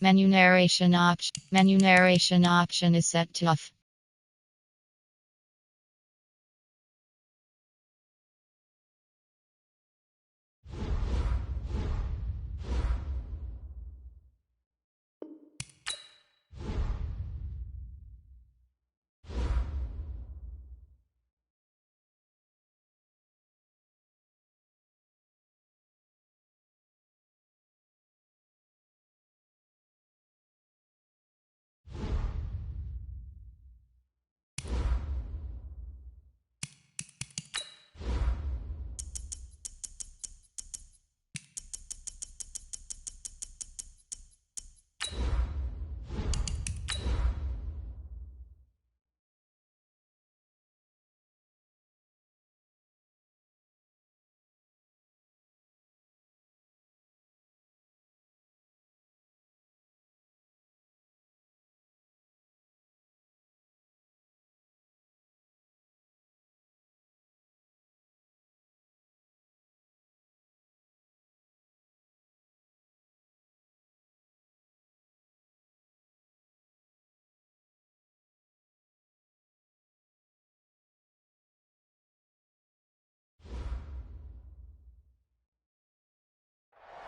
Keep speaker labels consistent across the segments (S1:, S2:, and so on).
S1: Menu narration option. Menu narration option is set to off.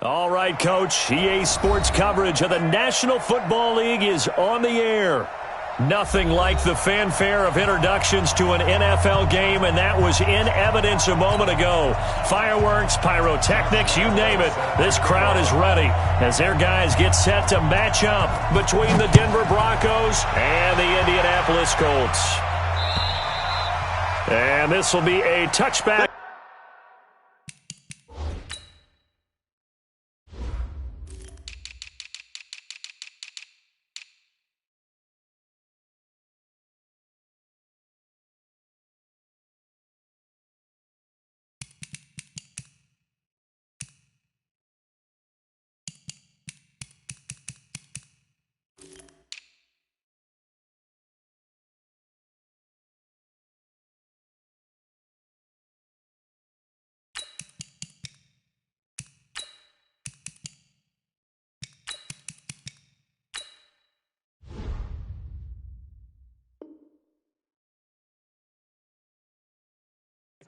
S2: All right, Coach. EA Sports coverage of the National Football League is on the air. Nothing like the fanfare of introductions to an NFL game, and that was in evidence a moment ago. Fireworks, pyrotechnics, you name it. This crowd is ready as their guys get set to match up between the Denver Broncos and the Indianapolis Colts. And this will be a touchback.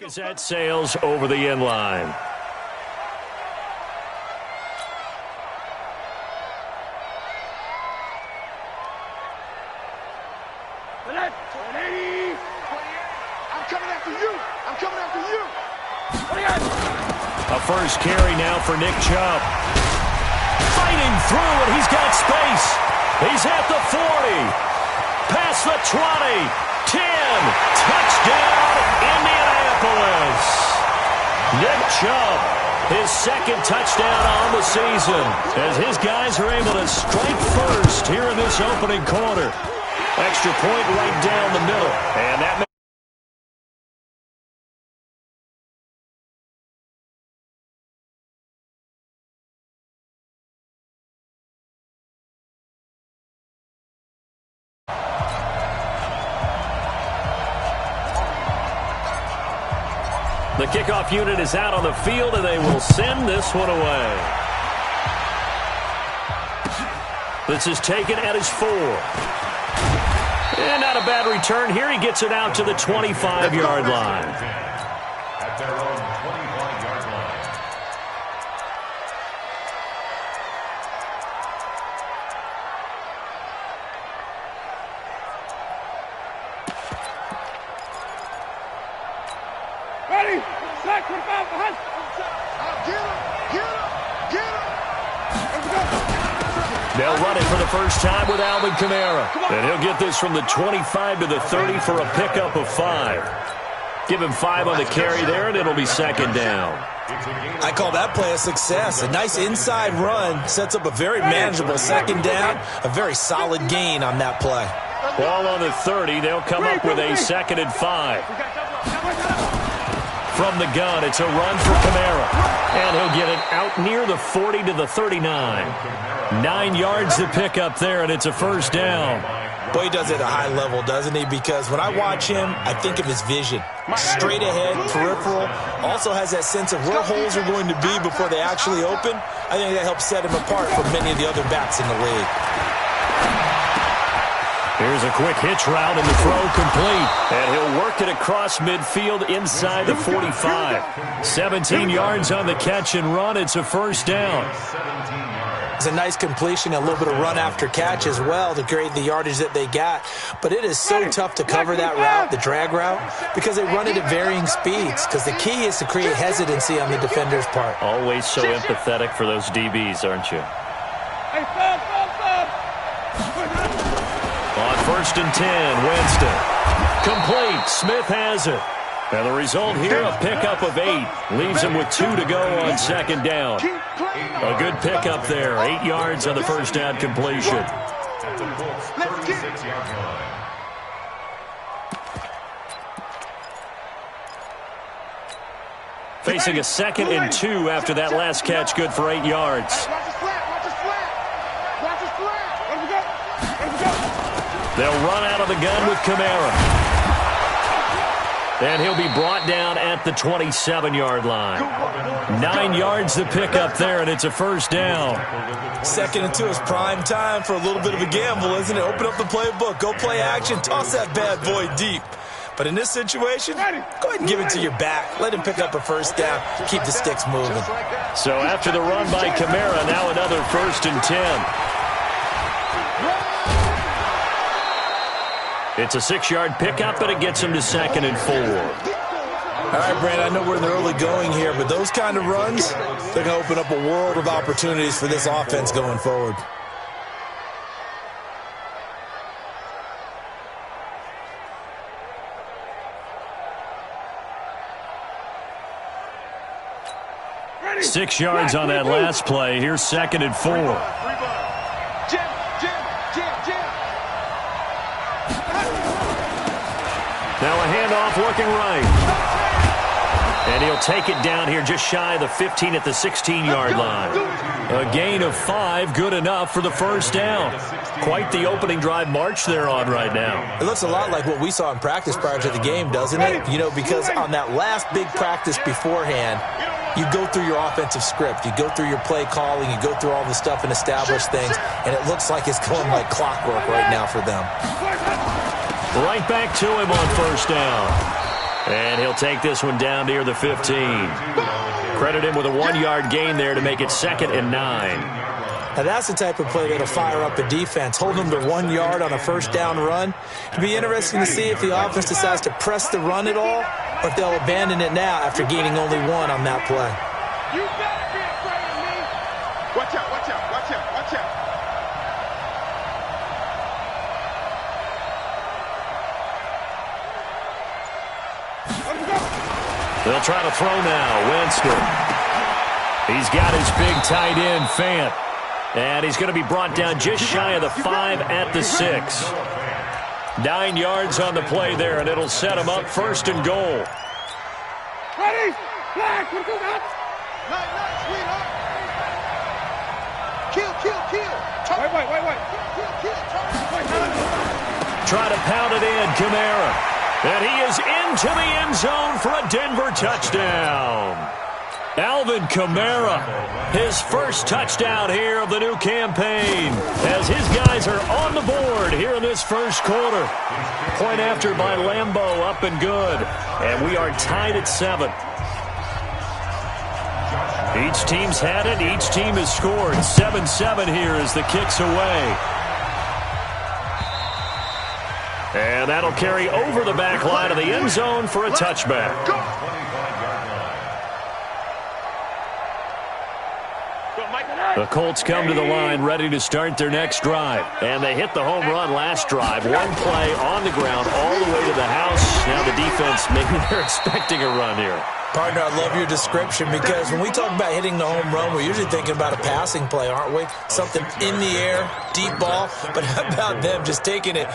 S2: As that sails over the end line. A first carry now for Nick Chubb. Fighting through, and he's got space. He's at the 40. Past the 20. 10. Touchdown, Indianapolis. Nick Chubb, his second touchdown on the season, as his guys are able to strike first here in this opening quarter. Extra point right down the middle, and that makes the kickoff unit is out on the field, and they will send this one away. This is taken at his 4. And not a bad return here. He gets it out to the 25-yard line.
S3: At their own 25-yard line.
S4: Ready? Sack, 25, behind. Get him! Get him!
S2: They'll run it for the first time with Alvin Kamara. And he'll get this from the 25 to the 30 for a pickup of 5. Give him 5 on the carry there, and it'll be second down.
S5: I call that play a success. A nice inside run sets up a very manageable second down. A very solid gain on that play.
S2: Ball on the 30. They'll come up with a 2nd and 5. from the gun. It's a run for Kamara. And he'll get it out near the 40 to the 39. 9 yards to pick up there, and it's a first down.
S5: Boy, he does it at a high level, doesn't he? Because when I watch him, I think of his vision. Straight ahead, peripheral. Also has that sense of where holes are going to be before they actually open. I think that helps set him apart from many of the other backs in the league.
S2: Here's a quick hitch route and the throw complete. And he'll work it across midfield inside the 45. 17 yards on the catch and run. It's a first down.
S5: It's a nice completion, a little bit of run after catch as well to create the yardage that they got. But it is so tough to cover that route, the drag route, because they run it at varying speeds. Because the key is to create hesitancy on the defender's part.
S2: Always so empathetic for those DBs, aren't you? On 1st and 10, Winston. Complete. Smith has it. And the result here, a pickup of 8. Leaves him with 2 to go on 2nd down. A good pickup there. 8 yards on the first down completion.
S3: At the Colts 36-yard line.
S2: Facing a 2nd and 2 after that last catch. Good for 8 yards. They'll run out of the gun with Kamara. And he'll be brought down at the 27-yard line. 9 yards to pick up there, and it's a first down.
S5: 2nd and 2 is prime time for a little bit of a gamble, isn't it? Open up the playbook, go play action, toss that bad boy deep. But in this situation, go ahead and give it to your back. Let him pick up a first down, keep the sticks moving.
S2: So after the run by Kamara, now another 1st and 10. It's a 6-yard pickup, but it gets him to 2nd and 4.
S5: All right, Brandon, I know we're in the early going here, but those kind of runs, they're going to open up a world of opportunities for this offense going forward.
S2: Ready. 6 yards on that last play. Here's 2nd and 4. Now a handoff looking right. And he'll take it down here just shy of the 15 at the 16-yard line. A gain of 5, good enough for the first down. Quite the opening drive march they're on right now.
S5: It looks a lot like what we saw in practice prior to the game, doesn't it? You know, because on that last big practice beforehand, you go through your offensive script. You go through your play calling. You go through all the stuff and establish things. And it looks like it's going like clockwork right now for them.
S2: Right back to him on first down. And he'll take this one down near the 15. Credit him with a 1-yard gain there to make it 2nd and 9.
S5: Now that's the type of play that'll fire up a defense. Hold them to 1 yard on a first down run. It'll be interesting to see if the offense decides to press the run at all or if they'll abandon it now after gaining only 1 on that play.
S4: You better be afraid of me. Watch out, watch out, watch out, watch out.
S2: They'll try to throw now. Winston. He's got his big tight end, Fant. And he's going to be brought down just shy of the 5 at the 6. 9 yards on the play there, and it'll set him up 1st and goal.
S4: Ready? Flag, what goes up? Night, sweetheart. Kill. Wait. Kill.
S2: Try to pound it in, Kamara. And he is into the end zone for a Denver touchdown. Alvin Kamara, his first touchdown here of the new campaign, as his guys are on the board here in this first quarter. Point after by Lambeau, up and good. And we are tied at 7. Each team's had it. Each team has scored. 7-7 here as the kick's away. And that'll carry over the back line of the end zone for a touchback. The Colts come to the line ready to start their next drive. And they hit the home run last drive. 1 play on the ground all the way to the house. Now the defense, maybe they're expecting a run here.
S5: Partner, I love your description because when we talk about hitting the home run, we're usually thinking about a passing play, aren't we? Something in the air, deep ball. But how about them just taking it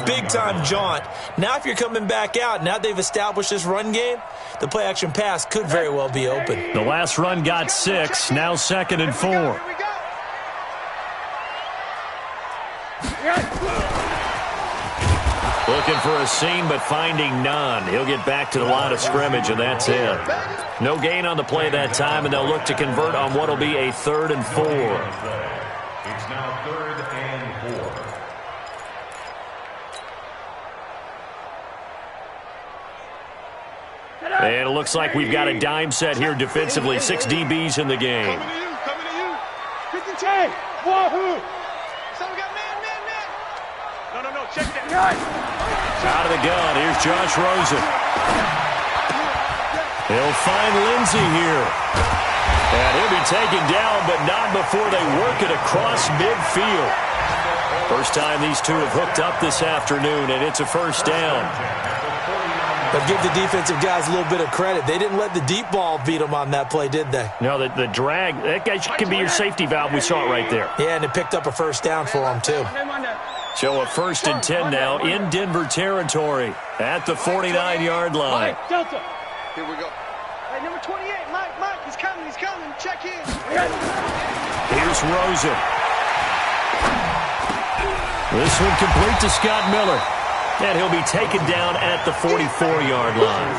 S5: big-time jaunt? Now if you're coming back out, now they've established this run game, the play-action pass could very well be open.
S2: The last run got 6, now 2nd and 4. Looking for a seam, but finding none. He'll get back to the line of scrimmage, and that's it. No gain on the play that time, and they'll look to convert on what will be a 3rd and 4.
S3: It's now 3rd and 4.
S2: And it looks like we've got a dime set here defensively. 6 DBs in the game.
S4: Coming to you. 50-10. Wahoo. So we got man. No, check that.
S2: Out of the gun, here's Josh Rosen. He'll find Lindsey here. And he'll be taken down, but not before they work it across midfield. First time these two have hooked up this afternoon, and it's a first down.
S5: But give the defensive guys a little bit of credit. They didn't let the deep ball beat them on that play, did they?
S2: No, the drag, that guy can be your safety valve. We saw it right there.
S5: Yeah, and it picked up a first down for them, too.
S2: So a 1st and 10 now in Denver territory at the 49-yard line.
S4: Delta. Here we go. Hey, number 28, Mike, he's coming. Check in.
S2: Here's Rosen. This one complete to Scott Miller. And he'll be taken down at the 44-yard line.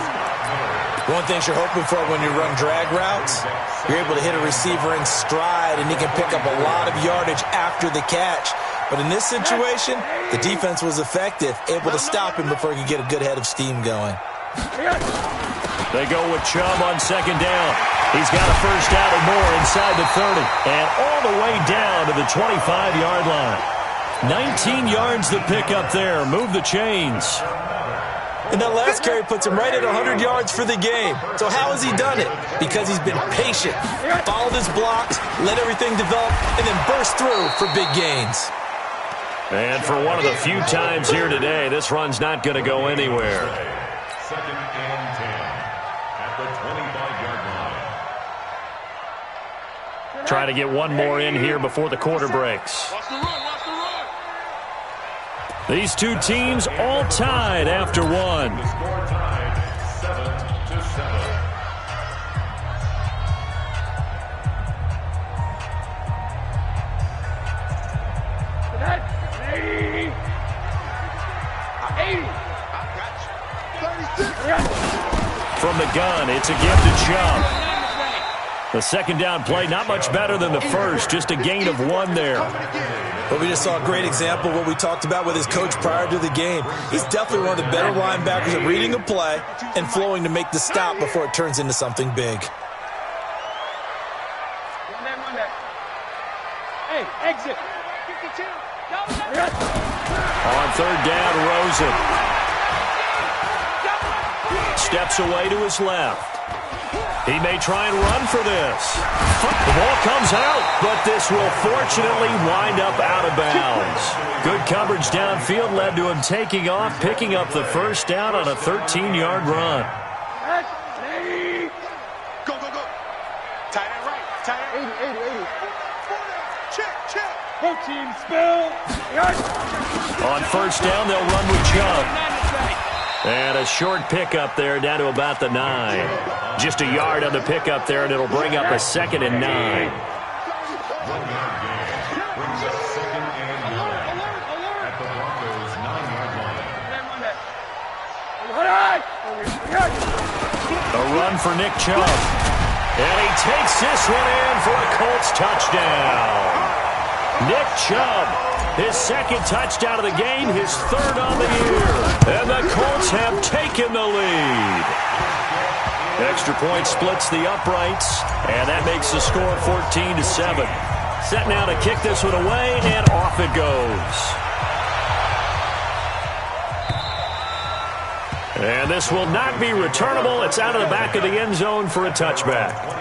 S5: One thing you're hoping for when you run drag routes, you're able to hit a receiver in stride, and he can pick up a lot of yardage after the catch. But in this situation, the defense was effective, able to stop him before he could get a good head of steam going.
S2: They go with Chubb on 2nd down. He's got a first down or more inside the 30. And all the way down to the 25-yard line. 19 yards the pickup there. Move the chains.
S5: And that last carry puts him right at 100 yards for the game. So how has he done it? Because he's been patient, followed his blocks, let everything develop, and then burst through for big gains.
S2: And for one of the few times here today, this run's not going to go anywhere.
S3: 2nd and 10 at the 25-yard line.
S2: Try to get one more in here before the quarter breaks.
S4: Watch the run.
S2: These two teams all tied after one.
S3: The score tied 7-7.
S2: From the gun, it's a gift to Chubb. The 2nd down play, not much better than the first, just a gain of 1 there.
S5: But we just saw a great example of what we talked about with his coach prior to the game. He's definitely one of the better linebackers at reading a play and flowing to make the stop before it turns into something big.
S4: Hey, exit. 52.
S2: On 3rd down, Rosen steps away to his left. He may try and run for this. The ball comes out, but this will fortunately wind up out of bounds. Good coverage downfield led to him taking off, picking up the first down on a 13-yard run.
S4: Go. Tight end right. Tight end 80. Check. Both teams spell.
S2: On 1st down, they'll run with Chubb. And a short pickup there down to about the 9. Just a yard on the pickup there, and it'll bring up a 2nd and 9.
S3: 1 yard gain brings up 2nd and 9 at the Broncos 9-yard line.
S2: A run for Nick Chubb. And he takes this one in for a Colts touchdown. Nick Chubb, his 2nd touchdown of the game, his 3rd on the year. And the Colts have taken the lead. Extra point splits the uprights, and that makes the score 14-7. Set now to kick this one away, and off it goes. And this will not be returnable. It's out of the back of the end zone for a touchback.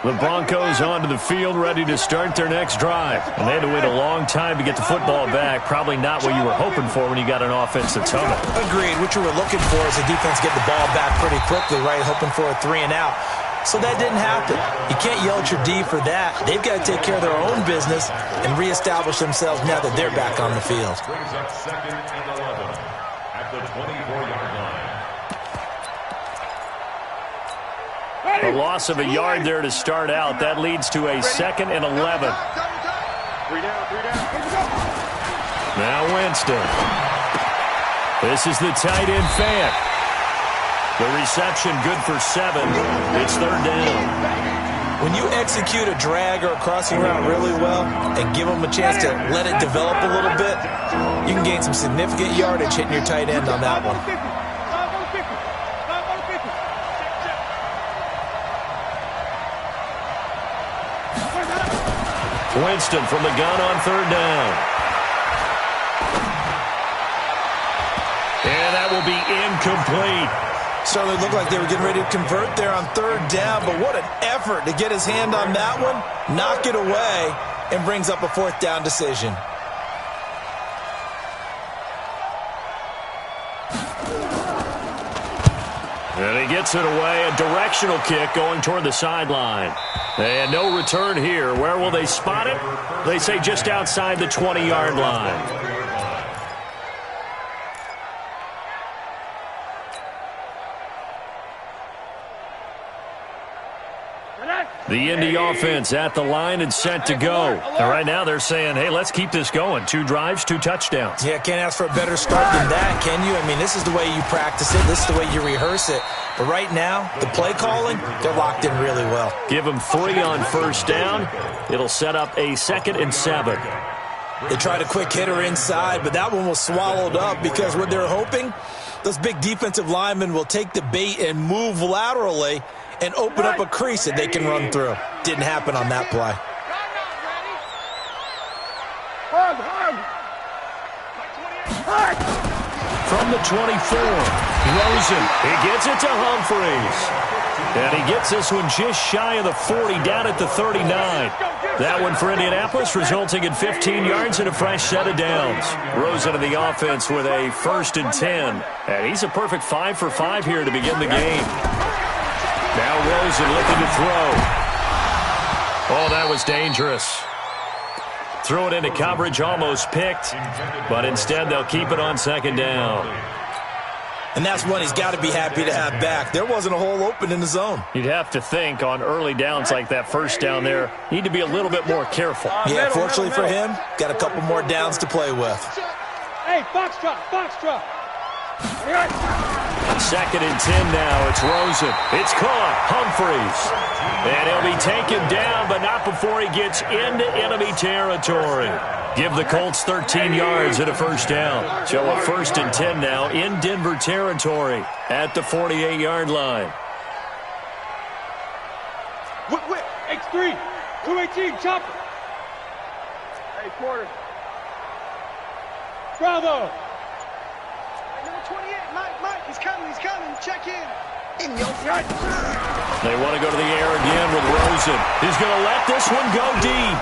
S2: The Broncos onto the field, ready to start their next drive. And they had to wait a long time to get the football back. Probably not what you were hoping for when you got an offense that's humming.
S5: Agreed. What you were looking for is the defense get the ball back pretty quickly, right? Hoping for a 3-and-out. So that didn't happen. You can't yell at your D for that. They've got to take care of their own business and reestablish themselves now that they're back on the field.
S3: Brings up 2nd and 11 at the 24-yard line.
S2: A loss of a yard there to start out. That leads to a 2nd and 11.
S4: 3 down, 3 down.
S2: Now Winston. This is the tight end fan. The reception good for 7. It's 3rd down.
S5: When you execute a drag or a crossing route really well and give them a chance to let it develop a little bit, you can gain some significant yardage hitting your tight end on that one.
S2: Winston from the gun on 3rd down. And that will be incomplete.
S5: Certainly looked like they were getting ready to convert there on 3rd down, but what an effort to get his hand on that one, knock it away, and brings up a 4th down decision.
S2: And he gets it away, a directional kick going toward the sideline. And no return here. Where will they spot it? They say just outside the 20-yard line. The Indy offense at the line and set to go. And right now they're saying, hey, let's keep this going. 2 drives, 2 touchdowns.
S5: Yeah, can't ask for a better start than that, can you? I mean, this is the way you practice it. This is the way you rehearse it. But right now, the play calling, they're locked in really well.
S2: Give them 3 on 1st down. It'll set up a 2nd and 7.
S5: They tried a quick hitter inside, but that one was swallowed up because what they're hoping, those big defensive linemen will take the bait and move laterally and open up a crease that they can run through. Didn't happen on that play.
S2: From the 24, Rosen. He gets it to Humphreys. And he gets this one just shy of the 40, down at the 39. That one for Indianapolis, resulting in 15 yards and a fresh set of downs. Rosen in the offense with a 1st and 10. And he's a perfect 5 for 5 here to begin the game. Now Rosen looking to throw. Oh, that was dangerous. Throw it into coverage, almost picked. But instead, they'll keep it on 2nd down.
S5: And that's one he's got to be happy to have back. There wasn't a hole open in the zone.
S2: You'd have to think on early downs like that 1st down there, need to be a little bit more careful.
S5: Yeah, fortunately for him, got a couple more downs to play with.
S4: Hey, box drop.
S2: 2nd and 10 now. It's Rosen. It's caught. Humphreys. And he'll be taken down, but not before he gets into enemy territory. Give the Colts 13 yards and a 1st down. So a 1st and 10 now in Denver territory at the 48-yard line.
S4: Wait, X3, 218, chopper. Hey, quarter. Bravo.
S6: Number 28, Mike, he's coming, check in.
S2: They want to go to the air again with Rosen. He's going to let this one go deep.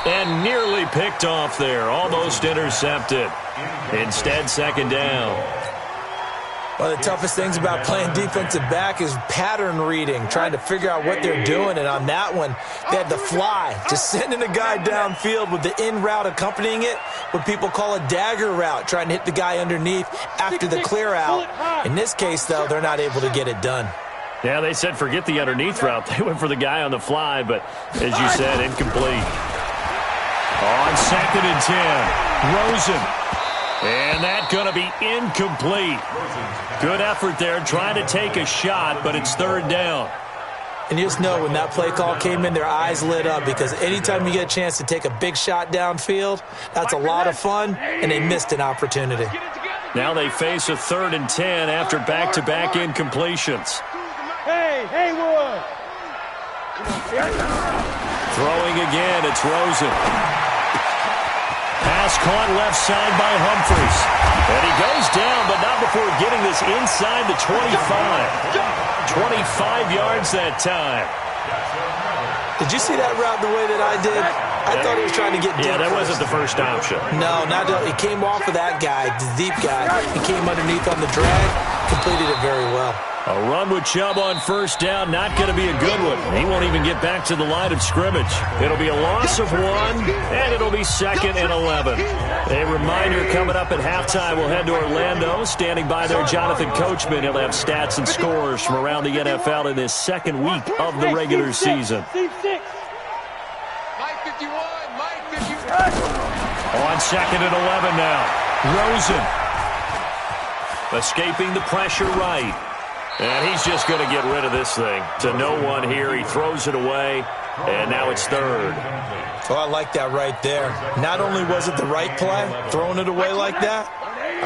S2: And nearly picked off there. Almost intercepted. Instead, 2nd down.
S5: One of the toughest things about playing defensive back is pattern reading, trying to figure out what they're doing. And on that one, they had the fly, just sending a guy downfield with the in route accompanying it, what people call a dagger route, trying to hit the guy underneath after the clear out. In this case, though, they're not able to get it done.
S2: Yeah, they said forget the underneath route. They went for the guy on the fly, but as you said, incomplete. On 2nd and 10, Rosen. And that's going to be incomplete. Good effort there, trying to take a shot, but it's 3rd down.
S5: And you just know when that play call came in, their eyes lit up because anytime you get a chance to take a big shot downfield, that's a lot of fun, and they missed an opportunity.
S2: Now they face a 3rd and 10 after back-to-back incompletions.
S4: Hey, Haywood.
S2: Throwing again, it's Rosen. Pass caught left side by Humphreys. And he goes down, but not before getting this inside the 25. 25 yards that time.
S5: Did you see that route the way that I did? I thought he was trying to get deep.
S2: Yeah, that wasn't the first option.
S5: No, not he came off of that guy, the deep guy. He came underneath on the drag, completed it very well.
S2: A run with Chubb on first down, not going to be a good one. He won't even get back to the line of scrimmage. It'll be a loss of 1, and it'll be 2nd and 11. A reminder, coming up at halftime, we'll head to Orlando. Standing by there, Jonathan Coachman. He'll have stats and scores from around the NFL in this second week of the regular season.
S4: Steve 6.
S7: Mike 51, Mike 51.
S2: On 2nd and 11 now. Rosen. Escaping the pressure right. And he's just going to get rid of this thing. To no one here. He throws it away. And now it's 3rd.
S5: Oh, I like that right there. Not only was it the right play, throwing it away like that,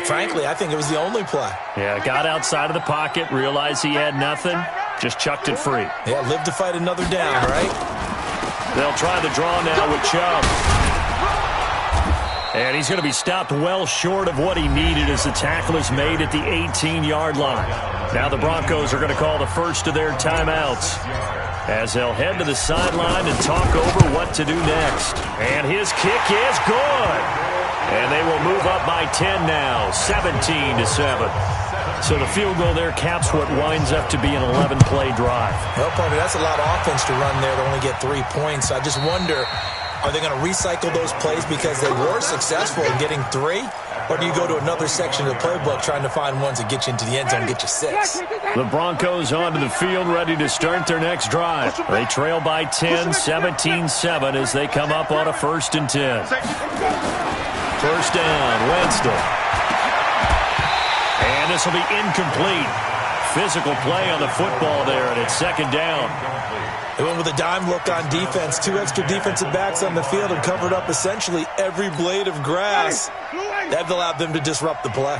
S5: frankly, I think it was the only play.
S2: Yeah, got outside of the pocket, realized he had nothing, just chucked it free.
S5: Yeah, live to fight another down, right?
S2: They'll try the draw now with Chubb. And he's going to be stopped well short of what he needed as the tackle is made at the 18-yard line. Now the Broncos are going to call the first of their timeouts as they'll head to the sideline and talk over what to do next. And his kick is good. And they will move up by 10 now, 17-7. So the field goal there caps what winds up to be an 11-play drive.
S5: Well, partner, that's a lot of offense to run there to only get 3 points. I just wonder, are they going to recycle those plays because they were successful in getting 3? Or do you go to another section of the playbook trying to find ones that get you into the end zone and get you 6?
S2: The Broncos onto the field ready to start their next drive. They trail by 10, 17-7 as they come up on a 1st and 10. First down, Winston. And this will be incomplete. Physical play on the football there, and it's 2nd down.
S5: They went with a dime look on defense. 2 extra defensive backs on the field and covered up essentially every blade of grass. That allowed them to disrupt the play.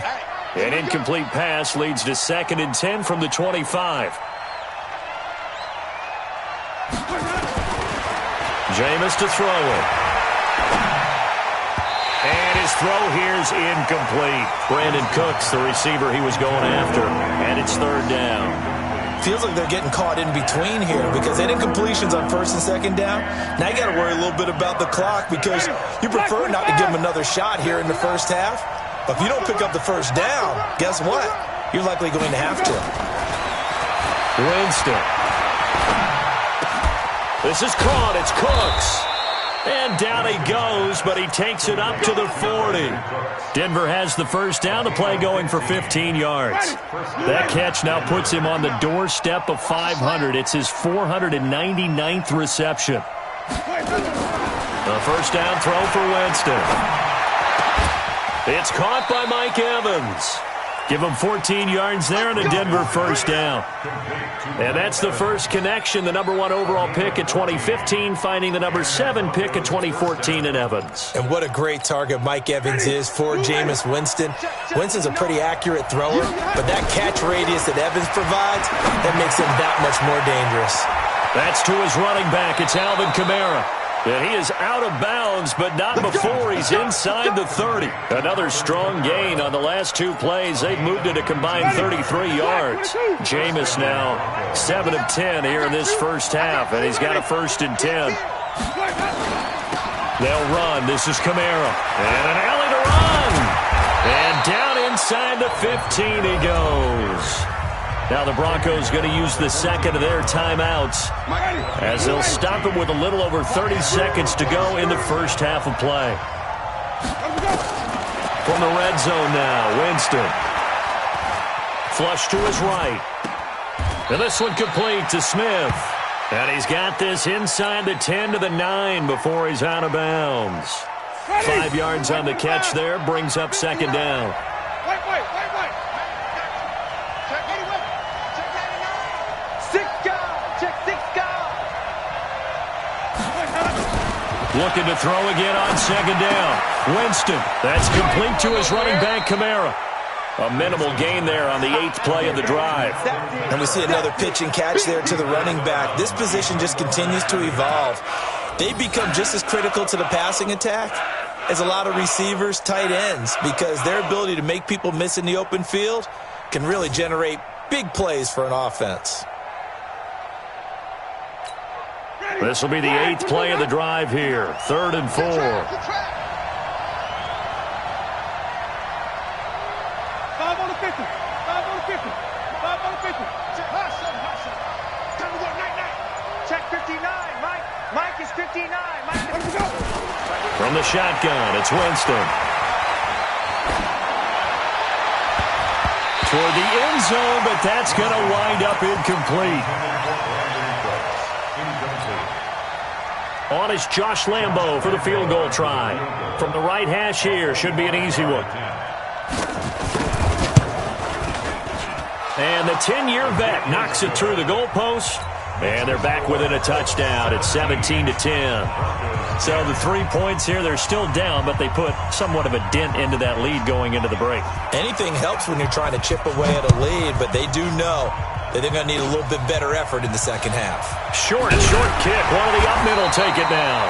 S2: An incomplete pass leads to 2nd and 10 from the 25. Jameis to throw it. And his throw here is incomplete. Brandon Cooks, the receiver he was going after. And it's 3rd down.
S5: Feels like they're getting caught in between here because they did incompletions on 1st and 2nd down. Now you got to worry a little bit about the clock because you prefer not to give them another shot here in the first half. But if you don't pick up the 1st down, guess what? You're likely going to have to.
S2: Winston. This is caught. It's Cooks. And down he goes, but he takes it up to the 40. Denver has the 1st down. The play going for 15 yards. That catch now puts him on the doorstep of 500. It's his 499th reception. The 1st down throw for Winston. It's caught by Mike Evans. Give him 14 yards there and a Denver 1st down. And that's the first connection. The number 1 overall pick at 2015, finding the number 7 pick at 2014 in Evans.
S5: And what a great target Mike Evans is for Jameis Winston. Winston's a pretty accurate thrower, but that catch radius that Evans provides, that makes him that much more dangerous.
S2: That's to his running back. It's Alvin Kamara. And he is out of bounds, but not before he's inside the 30. Another strong gain on the last 2 plays. They've moved it a combined 33 yards. Jameis now 7 of 10 here in this first half, and he's got a 1st and 10. They'll run. This is Kamara. And an alley to run. And down inside the 15 he goes. Now the Broncos going to use the 2nd of their timeouts as they'll stop him with a little over 30 seconds to go in the first half of play. From the red zone now, Winston. Flush to his right. And this one complete to Smith. And he's got this inside the 10 to the 9 before he's out of bounds. 5 yards on the catch there, brings up 2nd down. Looking to throw again on 2nd down. Winston, that's complete to his running back, Kamara. A minimal gain there on the 8th play of the drive.
S5: And we see another pitch and catch there to the running back. This position just continues to evolve. They become just as critical to the passing attack as a lot of receivers, tight ends, because their ability to make people miss in the open field can really generate big plays for an offense.
S2: This will be the 8th play of the drive here. 3rd and 4.
S6: 5 on the 50. 5 on the 50. 5 on the 50. Hush. Time to go. Night. Check 59. Mike is 59. Mike, let's go.
S2: From the shotgun, it's Winston. Toward the end zone, but that's going to wind up incomplete. On is Josh Lambo for the field goal try. From the right hash here, should be an easy one. And the 10-year vet knocks it through the goalpost. And they're back within a touchdown. It's 17-10. So the 3 points here, they're still down, but they put somewhat of a dent into that lead going into the break.
S5: Anything helps when you're trying to chip away at a lead, but they do know that they're going to need a little bit better effort in the second half.
S2: Short kick. One of the up middle take it now.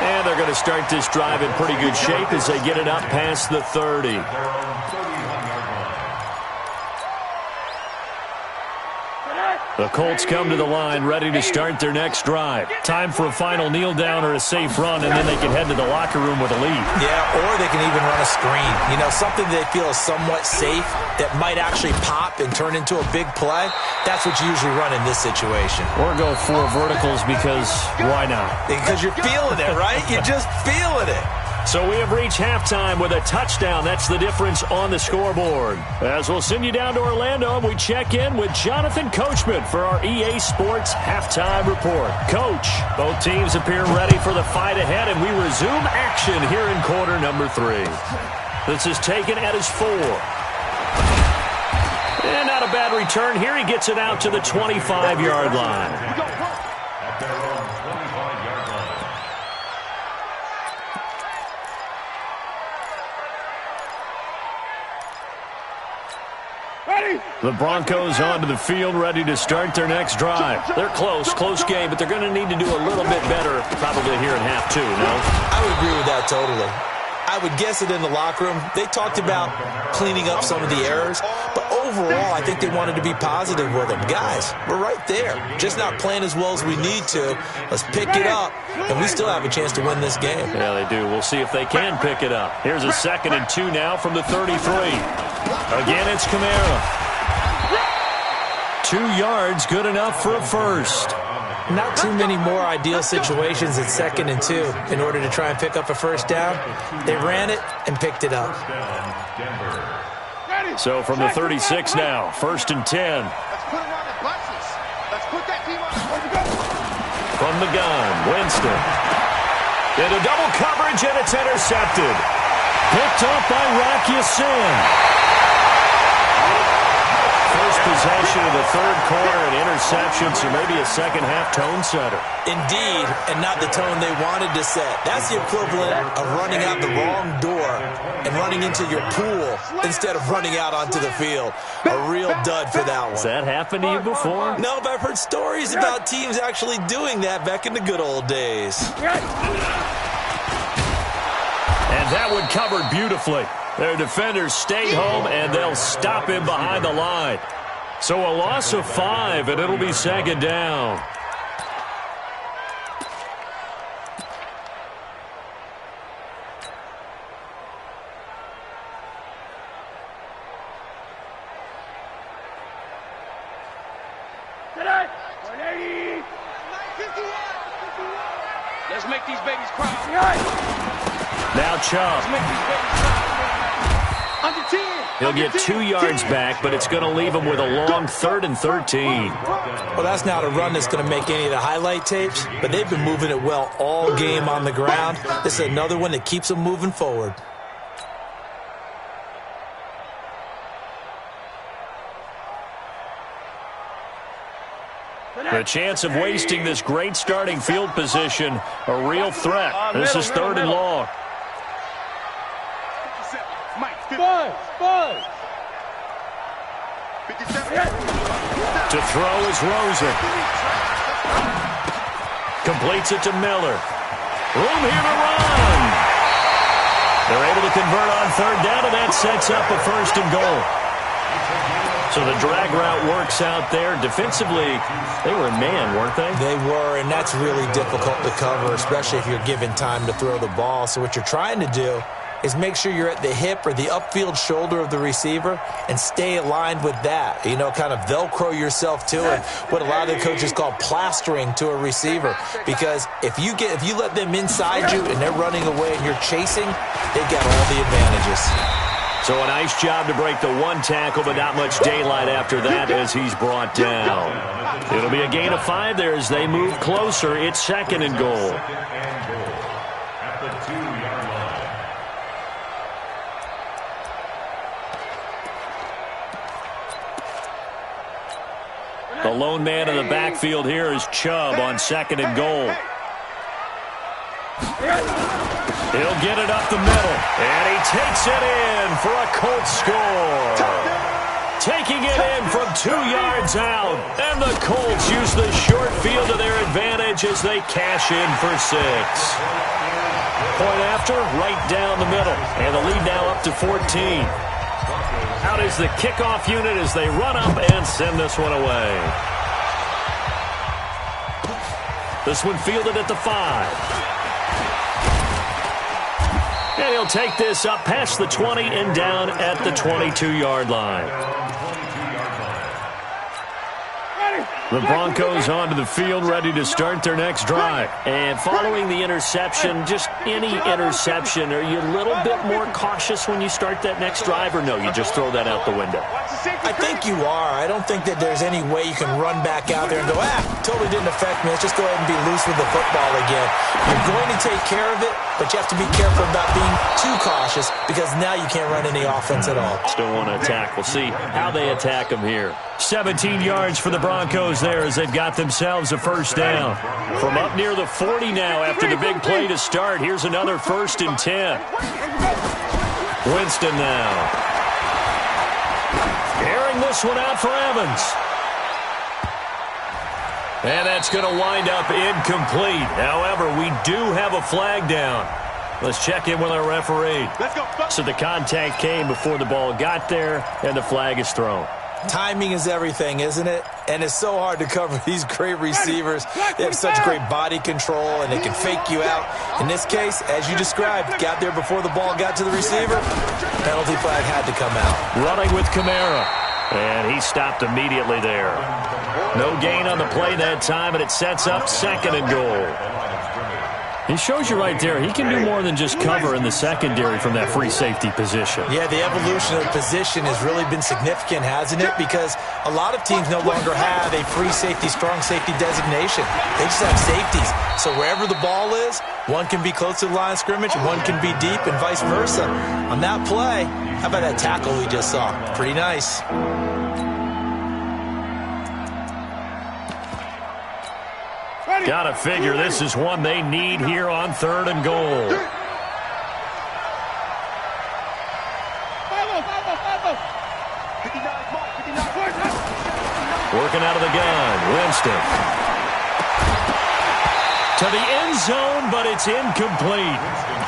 S2: And they're going to start this drive in pretty good shape as they get it up past the 30. The Colts come to the line ready to start their next drive. Time for a final kneel down or a safe run, and then they can head to the locker room with a lead.
S5: Yeah, or they can even run a screen. You know, something they feel is somewhat safe that might actually pop and turn into a big play. That's what you usually run in this situation.
S2: Or go 4 verticals because why not?
S5: Because you're feeling it, right? You're just feeling it.
S2: So we have reached halftime with a touchdown. That's the difference on the scoreboard. As we'll send you down to Orlando, and we check in with Jonathan Coachman for our EA Sports Halftime Report. Coach, both teams appear ready for the fight ahead, and we resume action here in quarter number 3. This is taken at his 4. And not a bad return here. He gets it out to the 25-yard line.
S3: At their own 25-yard line.
S2: The Broncos onto the field, ready to start their next drive. They're close game, but they're going to need to do a little bit better probably here in half 2, no?
S5: I would agree with that totally. I would guess it in the locker room. They talked about cleaning up some of the errors, but overall, I think they wanted to be positive with them. Guys, we're right there. Just not playing as well as we need to. Let's pick it up, and we still have a chance to win this game.
S2: Yeah, they do. We'll see if they can pick it up. Here's a 2nd and 2 now from the 33. Again, it's Kamara. 2 yards, good enough for a first.
S5: Not too many more ideal situations at 2nd and 2 in order to try and pick up a first down. They ran it and picked it up.
S2: So from the 36 now, 1st and 10.
S6: Let's put them on the buses. Let's put that team on the
S2: From the gun, Winston. Into double coverage, and it's intercepted. Picked up by Rocky Sin. First possession of the 3rd quarter, an interception, so maybe a second-half tone setter.
S5: Indeed, and not the tone they wanted to set. That's the equivalent of running out the wrong door and running into your pool instead of running out onto the field. A real dud for that one.
S2: Has that happened to you before?
S5: No, but I've heard stories about teams actually doing that back in the good old days.
S2: And that one covered beautifully. Their defenders stay home, and they'll stop him behind the line. So a loss of 5, and it'll be 2nd down.
S6: Let's make these babies cry.
S2: Now Chubb.
S6: Let's make these babies cry. Under 10.
S2: He'll get 2 yards back, but it's going to leave him with a long 3rd and 13.
S5: Well, that's not a run that's going to make any of the highlight tapes, but they've been moving it well all game on the ground. This is another one that keeps them moving forward.
S2: The chance of wasting this great starting field position, a real threat. This is 3rd and long. To throw is Rosen. Completes it to Miller. Room here to run. They're able to convert on 3rd down, and that sets up a 1st and goal. So the drag route works out there. Defensively, they were in man, weren't they?
S5: They were, and that's really difficult to cover, especially if you're given time to throw the ball. So what you're trying to do is make sure you're at the hip or the upfield shoulder of the receiver and stay aligned with that. You know, kind of Velcro yourself to it, what a lot of the coaches call plastering to a receiver. Because if you let them inside you and they're running away and you're chasing, they've got all the advantages.
S2: So a nice job to break the one tackle, but not much daylight after that as he's brought down. It'll be a gain of 5 there as they move closer. It's 2nd and goal.
S3: At the 2-yard line.
S2: The lone man in the backfield here is Chubb on 2nd and goal. He'll get it up the middle, and he takes it in for a Colts score. Taking it in from 2 yards out, and the Colts use the short field to their advantage as they cash in for 6. Point after, right down the middle, and the lead now up to 14. Out is the kickoff unit as they run up and send this one away. This one fielded at the 5. And he'll take this up past the 20 and down at the 22-yard line. The Broncos onto the field, ready to start their next drive. And following the interception, just any interception, are you a little bit more cautious when you start that next drive, or no, you just throw that out the window?
S5: I think you are. I don't think that there's any way you can run back out there and go, totally didn't affect me. Let's just go ahead and be loose with the football again. You're going to take care of it, but you have to be careful about being too cautious because now you can't run any offense at all.
S2: Still want to attack. We'll see how they attack them here. 17 yards for the Broncos there as they've got themselves a first down. From up near the 40 now after the big play to start. Here's another 1st and 10. Winston now. Airing this one out for Evans. And that's going to wind up incomplete. However, we do have a flag down. Let's check in with our referee.
S6: Let's go.
S2: So the contact came before the ball got there, and the flag is thrown.
S5: Timing is everything, isn't it? And it's so hard to cover these great receivers. They have such great body control, and they can fake you out. In this case, as you described, got there before the ball got to the receiver. Penalty flag had to come out.
S2: Running with Kamara. And he stopped immediately there. No gain on the play that time, and it sets up 2nd and goal. He shows you right there, he can do more than just cover in the secondary from that free safety position.
S5: Yeah, the evolution of the position has really been significant, hasn't it? Because a lot of teams no longer have a free safety, strong safety designation. They just have safeties. So wherever the ball is, one can be close to the line of scrimmage, one can be deep, and vice versa. On that play, how about that tackle we just saw? Pretty nice.
S2: Gotta figure this is one they need here on 3rd and goal. Working out of the gun, Winston. To the end zone, but it's incomplete.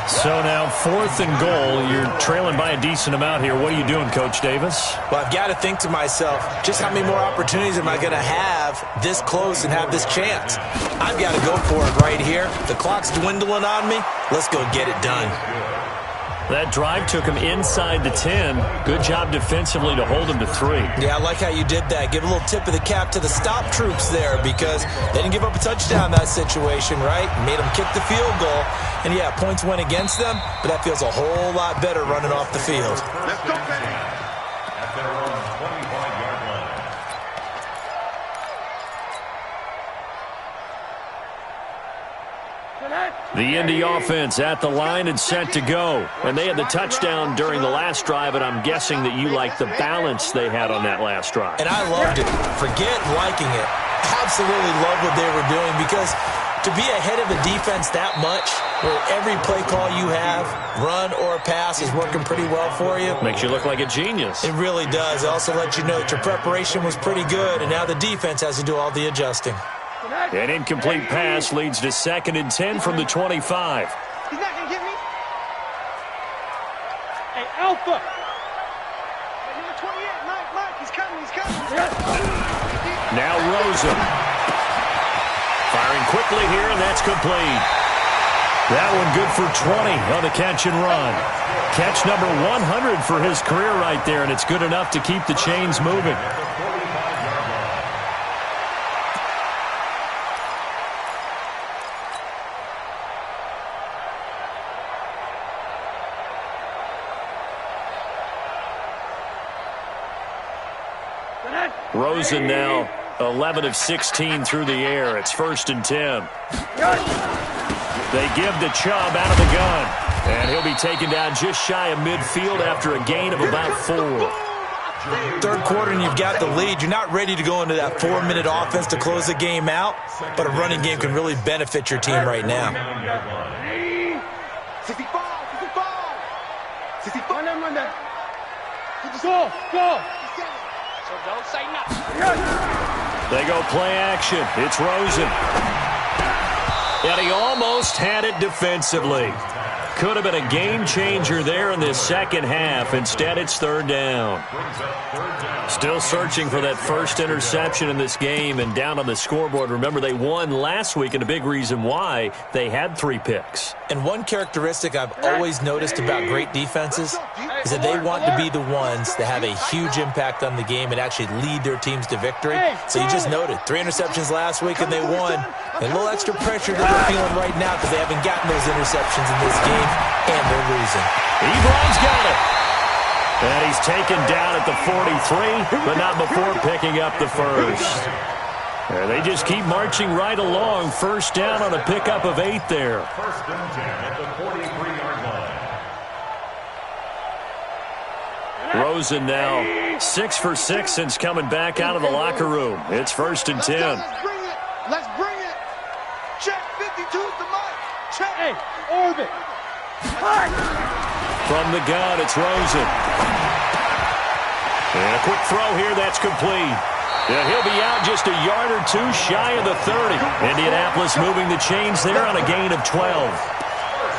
S2: So now 4th and goal. You're trailing by a decent amount here. What are you doing, Coach Davis?
S5: Well, I've got to think to myself, just how many more opportunities am I going to have this close and have this chance? I've got to go for it right here. The clock's dwindling on me. Let's go get it done.
S2: That drive took him inside the 10. Good job defensively to hold him to 3.
S5: Yeah, I like how you did that. Give a little tip of the cap to the stop troops there because they didn't give up a touchdown in that situation, right? Made them kick the field goal. And, yeah, points went against them, but that feels a whole lot better running off the field.
S6: Let's go, baby.
S3: At their own 25-yard line.
S2: The Indy offense at the line and set to go. And they had the touchdown during the last drive, and I'm guessing that you like the balance they had on that last drive.
S5: And I loved it. Forget liking it. Absolutely love what they were doing because to be ahead of a defense that much, where every play call you have, run or pass, is working pretty well for you.
S2: Makes you look like a genius.
S5: It really does. It also lets you know that your preparation was pretty good, and now the defense has to do all the adjusting.
S2: An incomplete pass leads to 2nd and 10 from the 25.
S6: He's not going to get me. Hey, Alpha. 28, Mike, he's coming.
S2: Now Rosen. Firing quickly here, and that's complete. That one good for 20 on the catch and run. Catch number 100 for his career right there, and it's good enough to keep the chains moving. Rosen now 11 of 16 through the air. It's 1st and 10. They give to Chubb out of the gun. And he'll be taken down just shy of midfield after a gain of about 4.
S5: Third quarter and you've got the lead. You're not ready to go into that 4-minute offense to close the game out, but a running game can really benefit your team right now.
S6: 65. Go. So don't say nothing.
S2: They go play action. It's Rosen. And he almost had it defensively. Could have been a game changer there in this second half. Instead, it's 3rd down. Still searching for that first interception in this game and down on the scoreboard. Remember, they won last week, and a big reason why they had 3 picks.
S5: And one characteristic I've always noticed about great defenses is that they want to be the ones that have a huge impact on the game and actually lead their teams to victory. So you just noted 3 interceptions last week and they won. And a little extra pressure that they're feeling right now because they haven't gotten those interceptions in this game and they're losing.
S2: Ebron's got it. And he's taken down at the 43, but not before picking up the first. And they just keep marching right along. 1st down on a pickup of 8 there.
S3: 1st and 10 at the 43-yard line.
S2: Rosen now 6 for 6 since coming back out of the locker room. It's 1st and 10.
S6: Let's bring it. Check 52 to Mike. Check. Hey, orbit.
S2: From the gun, it's Rosen. And a quick throw here, that's complete. And he'll be out just a yard or 2 shy of the 30. Indianapolis moving the chains there on a gain of 12.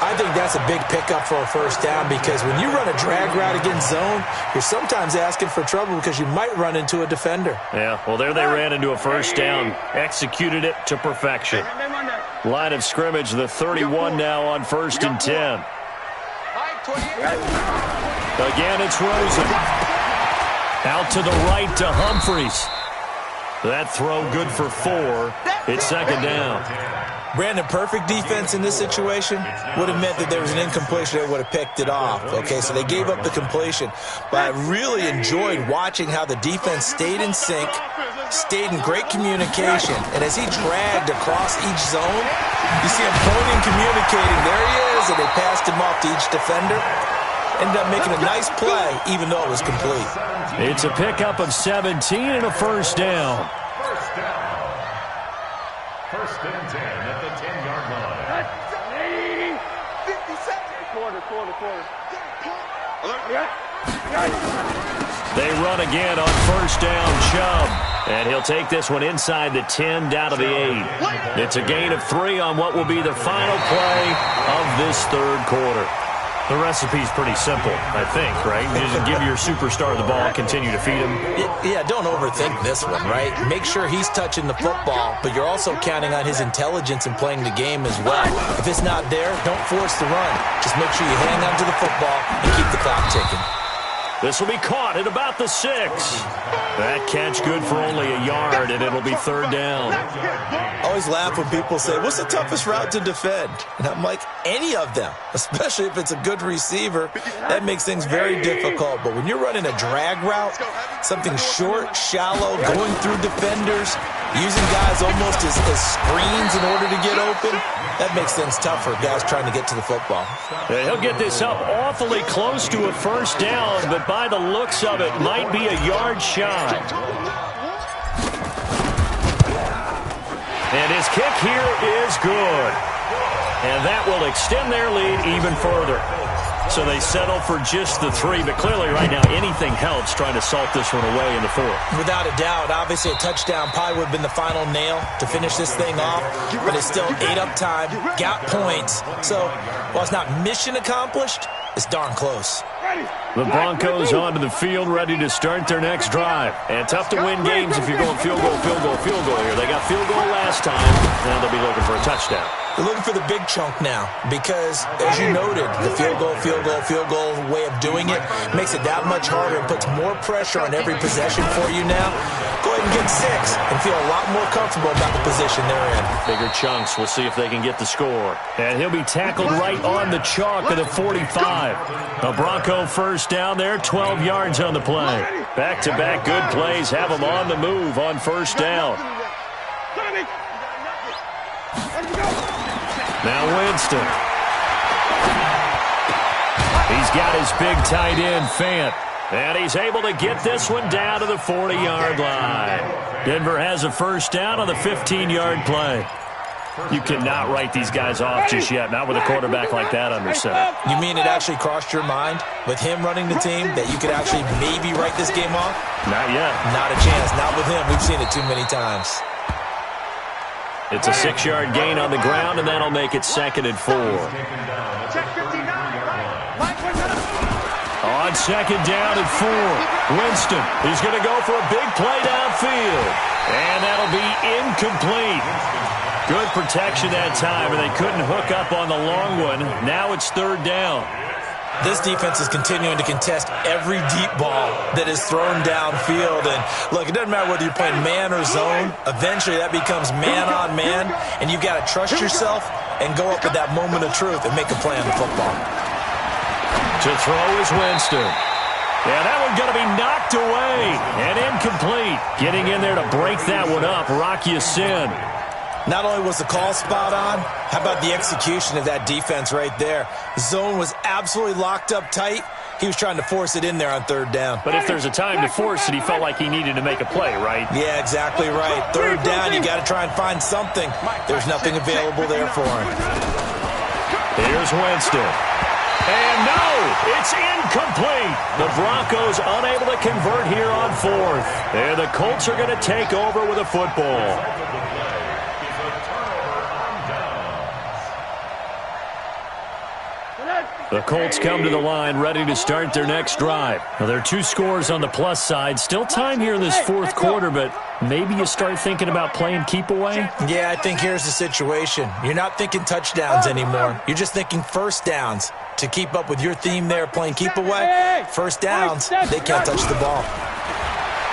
S5: I think that's a big pickup for a 1st down because when you run a drag route against zone, you're sometimes asking for trouble because you might run into a defender.
S2: Yeah, well, there they ran into a 1st down. Executed it to perfection. Line of scrimmage, the 31 now on 1st and 10. Again, it's Rosen. Out to the right to Humphreys. That throw good for 4. It's 2nd down.
S5: Brandon, perfect defense in this situation would have meant that there was an incompletion that would have picked it off. Okay, so they gave up the completion. But I really enjoyed watching how the defense stayed in sync, stayed in great communication. And as he dragged across each zone, you see him pointing, communicating. There he is, and they passed him off to each defender. Ended up making a nice play, even though it was complete.
S2: It's a pickup of 17 and a 1st down.
S3: 1st and 10 at the 10-yard line.
S6: 50 seconds. Quarter.
S2: They run again on 1st down, Chubb. And he'll take this one inside the 10 down to the 8. It's a gain of 3 on what will be the final play of this 3rd quarter. The recipe's pretty simple, I think, right? You just give your superstar the ball, continue to feed him.
S5: Yeah, don't overthink this one, right? Make sure he's touching the football, but you're also counting on his intelligence in playing the game as well. If it's not there, don't force the run. Just make sure you hang on to the football and keep the clock ticking.
S2: This will be caught at about the 6. That catch good for only a yard, and it'll be 3rd down.
S5: I always laugh when people say, what's the toughest route to defend? And I'm like, any of them, especially if it's a good receiver. That makes things very difficult. But when you're running a drag route, something short, shallow, going through defenders, using guys almost as screens in order to get open, that makes things tough for guys trying to get to the football.
S2: Yeah, he'll get this up awfully close to a 1st down, but by the looks of it, might be a yard shy. And his kick here is good. And that will extend their lead even further. So they settle for just the 3, but clearly right now anything helps trying to salt this one away in the 4th.
S5: Without a doubt, obviously a touchdown probably would have been the final nail to finish this thing off, but it's still ate up time, got points. So while it's not mission accomplished, it's darn close.
S2: The Broncos onto the field, ready to start their next drive. And tough to win games if you're going field goal, field goal, field goal here. They got field goal last time. Now they'll be looking for a touchdown.
S5: They're looking for the big chunk now because, as you noted, the field goal way of doing it makes it that much harder and puts more pressure on every possession for you now. Go ahead and get 6 and feel a lot more comfortable about the position they're in.
S2: Bigger chunks. We'll see if they can get the score. And he'll be tackled right on the chalk of the 45. A Bronco first down there, 12 yards on the play. Back-to-back good plays have them on the move on first down. Now Winston. He's got his big tight end, Fant. And he's able to get this one down to the 40-yard line. Denver has a first down on the 15-yard play. You cannot write these guys off just yet, not with a quarterback like that under center.
S5: You mean it actually crossed your mind with him running the team that you could actually maybe write this game off?
S2: Not yet.
S5: Not a chance. Not with him. We've seen it too many times.
S2: It's a 6-yard gain on the ground, and that'll make it 2nd and 4.
S6: Check 59.
S2: On 2nd down and 4, Winston. He's going to go for a big play downfield. And that'll be incomplete. Good protection that time, and they couldn't hook up on the long one. Now it's 3rd down.
S5: This defense is continuing to contest every deep ball that is thrown downfield. And, look, it doesn't matter whether you're playing man or zone. Eventually, that becomes man-on-man, and you've got to trust yourself and go up at that moment of truth and make a play on the football.
S2: To throw is Winston. Yeah, that one's going to be knocked away and incomplete. Getting in there to break that one up, Rock Ya-Sin.
S5: Not only was the call spot on, how about the execution of that defense right there? Zone was absolutely locked up tight. He was trying to force it in there on 3rd down.
S2: But if there's a time to force it, he felt like he needed to make a play, right?
S5: Yeah, exactly right. 3rd down, you got to try and find something. There's nothing available there for him.
S2: Here's Winston. And no, it's incomplete. The Broncos unable to convert here on 4th. And the Colts are going to take over with a football. The Colts come to the line ready to start their next drive. Now, there are 2 scores on the plus side. Still time here in this 4th quarter, but maybe you start thinking about playing keep away?
S5: Yeah, I think here's the situation. You're not thinking touchdowns anymore. You're just thinking first downs. To keep up with your theme there, playing keep away, first downs, they can't touch the ball.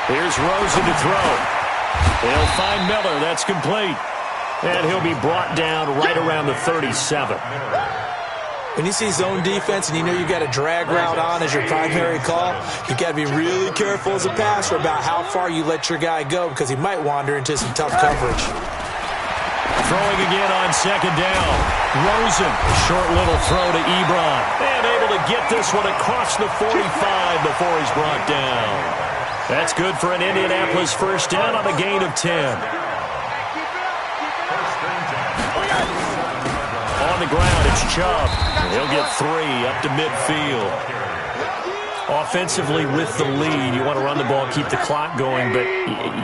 S2: Here's Rosen to throw. They'll find Miller. That's complete. And he'll be brought down right around the 37.
S5: When you see zone defense and you know you got a drag route on as your primary call, you got to be really careful as a passer about how far you let your guy go because he might wander into some tough coverage.
S2: Throwing again on 2nd down. Rosen, short little throw to Ebron. And able to get this one across the 45 before he's brought down. That's good for an Indianapolis first down on a gain of 10. On the ground, it's Chubb. He'll get 3 up to midfield. Offensively with the lead, you want to run the ball, keep the clock going, but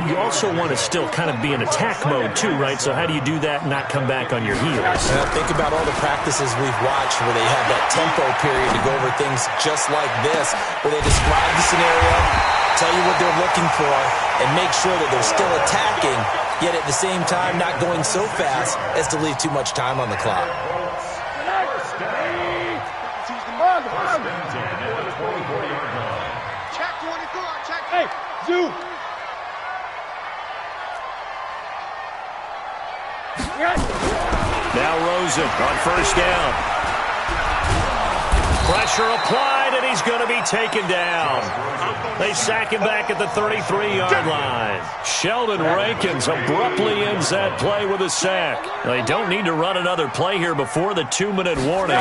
S2: you also want to still kind of be in attack mode too, right? So how do you do that and not come back on your heels?
S5: Think about all the practices we've watched where they have that tempo period to go over things just like this, where they describe the scenario, tell you what they're looking for, and make sure that they're still attacking, yet at the same time not going so fast as to leave too much time on the clock.
S6: Check 24. Check.
S4: Hey, Zoo.
S2: Now Rosen on first down. Pressure applied, and he's going to be taken down. They sack him back at the 33-yard line. Sheldon Rankins abruptly ends that play with a sack. They don't need to run another play here before the 2-minute warning.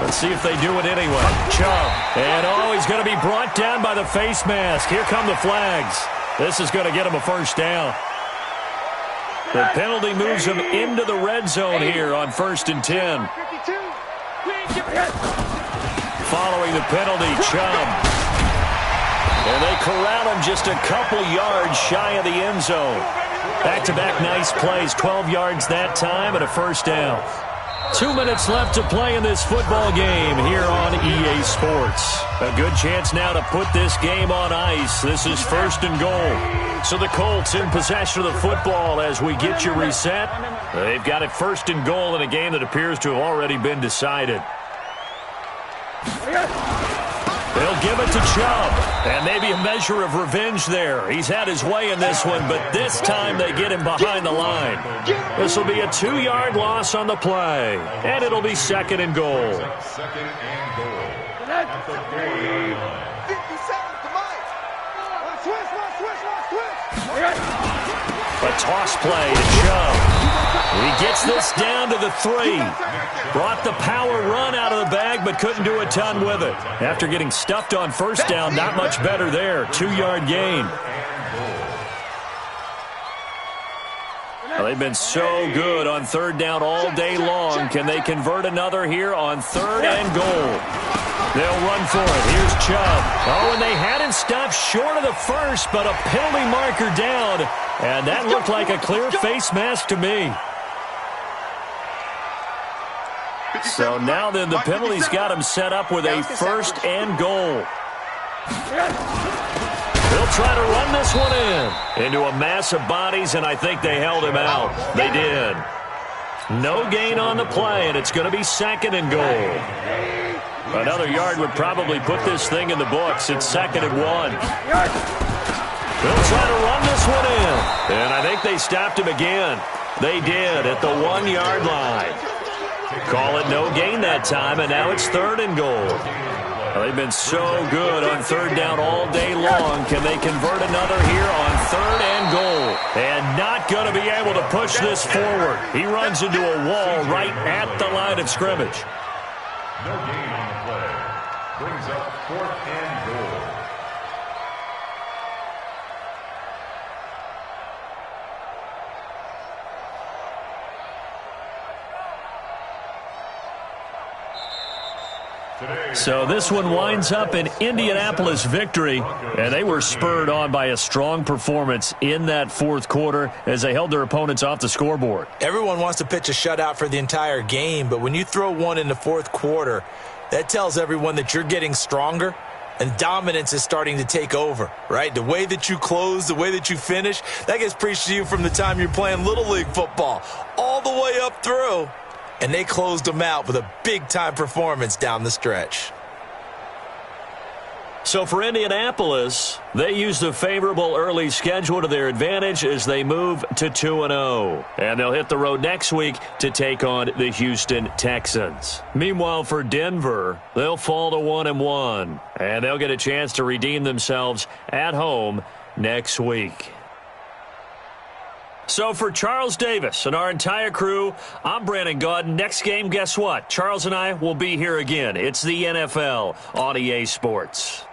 S2: Let's see if they do it anyway. Chubb. And he's going to be brought down by the face mask. Here come the flags. This is going to get him a first down. The penalty moves him into the red zone here on 1st and 10. Following the penalty, Chubb. And they corral him just a couple yards shy of the end zone. Back-to-back nice plays, 12 yards that time and a first down. 2 minutes left to play in this football game here on EA Sports. A good chance now to put this game on ice. This is 1st and goal. So the Colts in possession of the football as we get you reset. They've got it 1st and goal in a game that appears to have already been decided. They'll give it to Chubb, and maybe a measure of revenge there. He's had his way in this one, but this time they get him behind the line. This will be a 2-yard loss on the play, and it'll be 2nd and goal.
S3: 2nd and goal. At the 40-yard line.
S7: 50 seconds to Mike.
S2: A toss play to Chubb. He gets this down to the 3. Brought the power run out of the bag, but couldn't do a ton with it. After getting stuffed on 1st down, not much better there. 2-yard gain. Well, they've been so good on 3rd down all day long. Can they convert another here on 3rd and goal? They'll run for it. Here's Chubb. Oh, and they had him stopped short of the 1st, but a penalty marker down. And that looked like a clear face mask to me. So now then the penalty's got him set up with a 1st and goal. They'll try to run this one into a mass of bodies, and I think they held him out. They did. No gain on the play, and it's going to be 2nd and goal. Another yard would probably put this thing in the books. It's 2nd and 1. They'll try to run this one in. And I think they stopped him again. They did at the 1-yard line. Call it no gain that time, and now it's 3rd and goal. Well, they've been so good on 3rd down all day long. Can they convert another here on 3rd and goal? And not going to be able to push this forward. He runs into a wall right at the line of scrimmage.
S3: No gain on the play. Brings up 4th and goal.
S2: So this one winds up an Indianapolis victory, and they were spurred on by a strong performance in that 4th quarter as they held their opponents off the scoreboard.
S5: Everyone wants to pitch a shutout for the entire game, but when you throw one in the 4th quarter, that tells everyone that you're getting stronger and dominance is starting to take over, right? The way that you close, the way that you finish, that gets preached to you from the time you're playing Little League football all the way up through. And they closed them out with a big-time performance down the stretch.
S2: So for Indianapolis, they used a favorable early schedule to their advantage as they move to 2-0. And they'll hit the road next week to take on the Houston Texans. Meanwhile, for Denver, they'll fall to 1-1. And they'll get a chance to redeem themselves at home next week. So for Charles Davis and our entire crew, I'm Brandon Gaudin. Next game, guess what? Charles and I will be here again. It's the NFL on EA Sports.